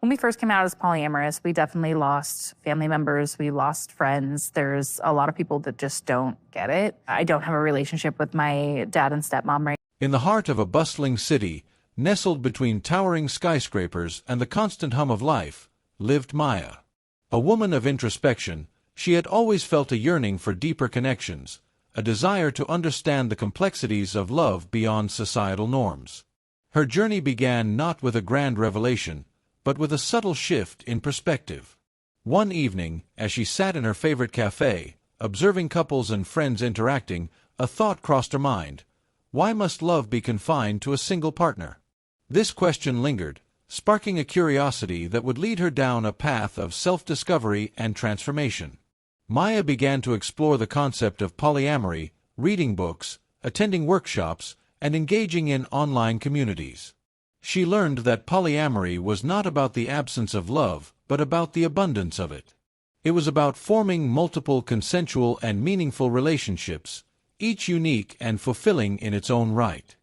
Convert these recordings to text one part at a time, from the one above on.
When we first came out as polyamorous, we definitely lost family members. We lost friends. There's a lot of people that just don't get it. I don't have a relationship with my dad and stepmom right In the heart of a bustling city, nestled between towering skyscrapers and the constant hum of life, lived Maya. A woman of introspection, she had always felt a yearning for deeper connections, a desire to understand the complexities of love beyond societal norms. Her journey began not with a grand revelation, but with a subtle shift in perspective. One evening, as she sat in her favorite cafe, observing couples and friends interacting, a thought crossed her mind. Why must love be confined to a single partner? This question lingered, sparking a curiosity that would lead her down a path of self-discovery and transformation. Maya began to explore the concept of polyamory, reading books, attending workshops, and engaging in online communities. She learned that polyamory was not about the absence of love, but about the abundance of it. It was about forming multiple consensual and meaningful relationships, each unique and fulfilling in its own right.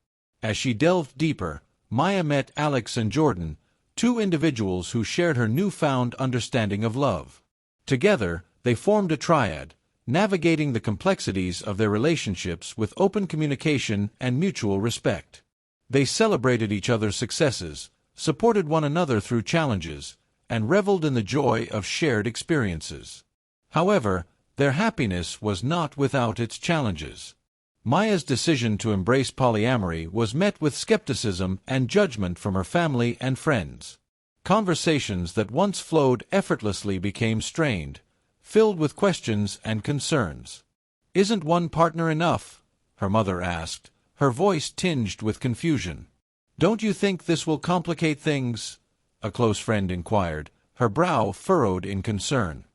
As she delved deeper, Maya met Alex and Jordan, two individuals who shared her newfound understanding of love. Together, they formed a triad, navigating the complexities of their relationships with open communication and mutual respect. They celebrated each other's successes, supported one another through challenges, and reveled in the joy of shared experiences. However, their happiness was not without its challenges. Maya's decision to embrace polyamory was met with skepticism and judgment from her family and friends. Conversations that once flowed effortlessly became strained, filled with questions and concerns. "Isn't one partner enough?" her mother asked, her voice tinged with confusion. "Don't you think this will complicate things?" a close friend inquired, her brow furrowed in concern.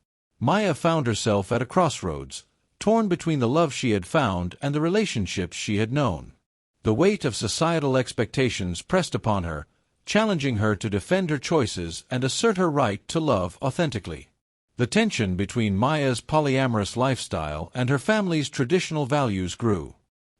Maya found herself at a crossroads, torn between the love she had found and the relationships she had known. The weight of societal expectations pressed upon her, challenging her to defend her choices and assert her right to love authentically. The tension between Maya's polyamorous lifestyle and her family's traditional values grew.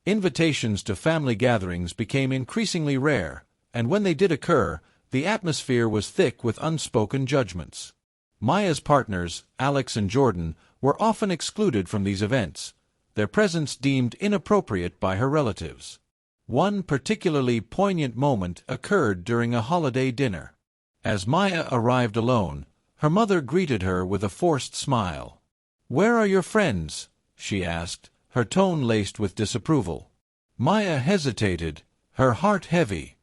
Invitations to family gatherings became increasingly rare, and when they did occur, the atmosphere was thick with unspoken judgments. Maya's partners, Alex and Jordan, were often excluded from these events, their presence deemed inappropriate by her relatives. One particularly poignant moment occurred during a holiday dinner. As Maya arrived alone, her mother greeted her with a forced smile. "Where are your friends?" she asked, her tone laced with disapproval. Maya hesitated, her heart heavy.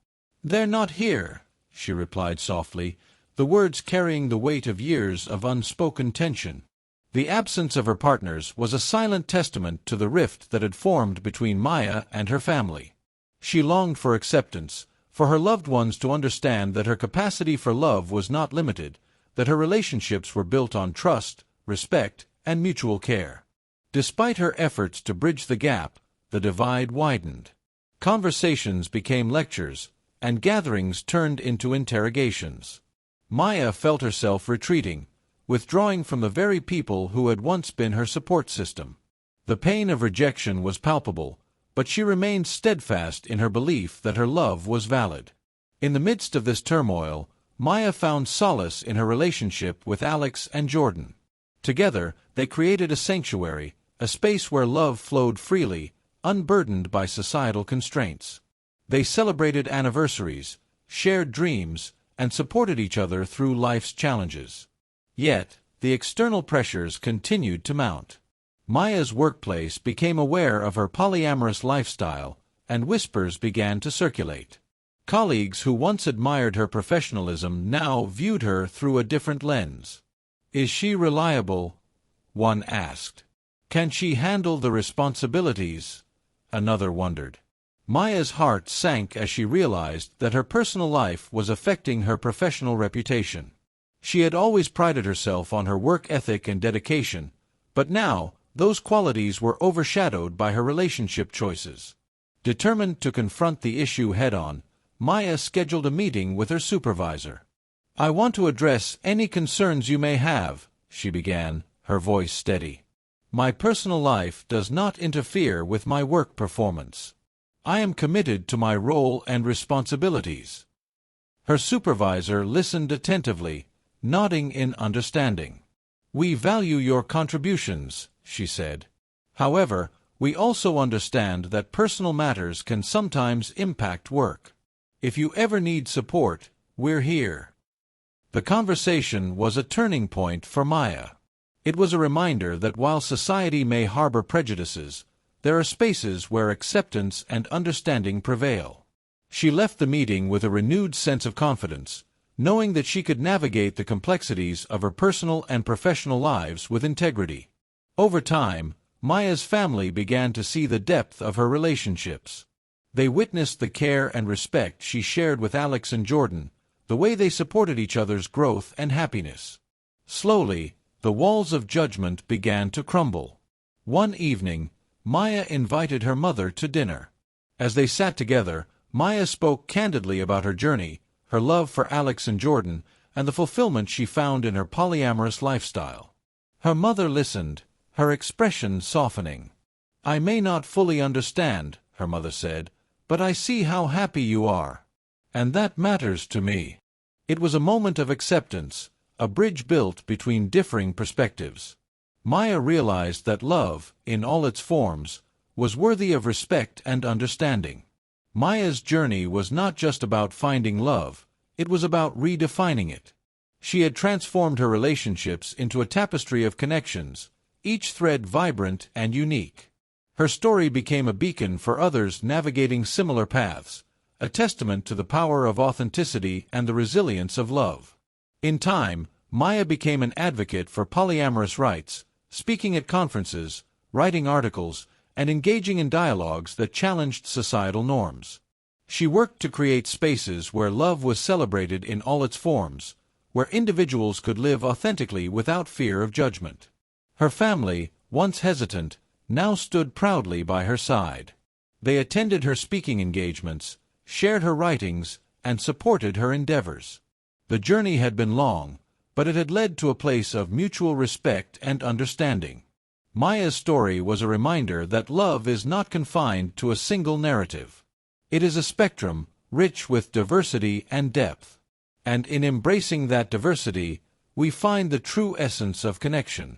"They're not here," she replied softly, the words carrying the weight of years of unspoken tension. The absence of her partners was a silent testament to the rift that had formed between Maya and her family. She longed for acceptance, for her loved ones to understand that her capacity for love was not limited, that her relationships were built on trust, respect, and mutual care. Despite her efforts to bridge the gap, the divide widened. Conversations became lectures, and gatherings turned into interrogations. Maya felt herself retreating, withdrawing from the very people who had once been her support system. The pain of rejection was palpable, but she remained steadfast in her belief that her love was valid. In the midst of this turmoil, Maya found solace in her relationship with Alex and Jordan. Together, they created a sanctuary, a space where love flowed freely, unburdened by societal constraints. They celebrated anniversaries, shared dreams, and supported each other through life's challenges. Yet, the external pressures continued to mount. Maya's workplace became aware of her polyamorous lifestyle, and whispers began to circulate. Colleagues who once admired her professionalism now viewed her through a different lens. "Is she reliable?" one asked. "Can she handle the responsibilities?" another wondered. Maya's heart sank as she realized that her personal life was affecting her professional reputation. She had always prided herself on her work ethic and dedication, but now those qualities were overshadowed by her relationship choices. Determined to confront the issue head-on, Maya scheduled a meeting with her supervisor. "I want to address any concerns you may have," she began, her voice steady. "My personal life does not interfere with my work performance. I am committed to my role and responsibilities." Her supervisor listened attentively, nodding in understanding. "We value your contributions," she said. "However, we also understand that personal matters can sometimes impact work. If you ever need support, we're here." The conversation was a turning point for Maya. It was a reminder that while society may harbor prejudices, there are spaces where acceptance and understanding prevail. She left the meeting with a renewed sense of confidence, knowing that she could navigate the complexities of her personal and professional lives with integrity. Over time, Maya's family began to see the depth of her relationships. They witnessed the care and respect she shared with Alex and Jordan, the way they supported each other's growth and happiness. Slowly, the walls of judgment began to crumble. One evening, Maya invited her mother to dinner. As they sat together, Maya spoke candidly about her journey, her love for Alex and Jordan, and the fulfillment she found in her polyamorous lifestyle. Her mother listened, her expression softening. "I may not fully understand," her mother said, "but I see how happy you are. And that matters to me." It was a moment of acceptance, a bridge built between differing perspectives. Maya realized that love, in all its forms, was worthy of respect and understanding. Maya's journey was not just about finding love, it was about redefining it. She had transformed her relationships into a tapestry of connections, each thread vibrant and unique. Her story became a beacon for others navigating similar paths, a testament to the power of authenticity and the resilience of love. In time, Maya became an advocate for polyamorous rights, speaking at conferences, writing articles, and engaging in dialogues that challenged societal norms. She worked to create spaces where love was celebrated in all its forms, where individuals could live authentically without fear of judgment. Her family, once hesitant, now stood proudly by her side. They attended her speaking engagements, shared her writings, and supported her endeavors. The journey had been long, but it had led to a place of mutual respect and understanding. Maya's story was a reminder that love is not confined to a single narrative. It is a spectrum, rich with diversity and depth. And in embracing that diversity, we find the true essence of connection.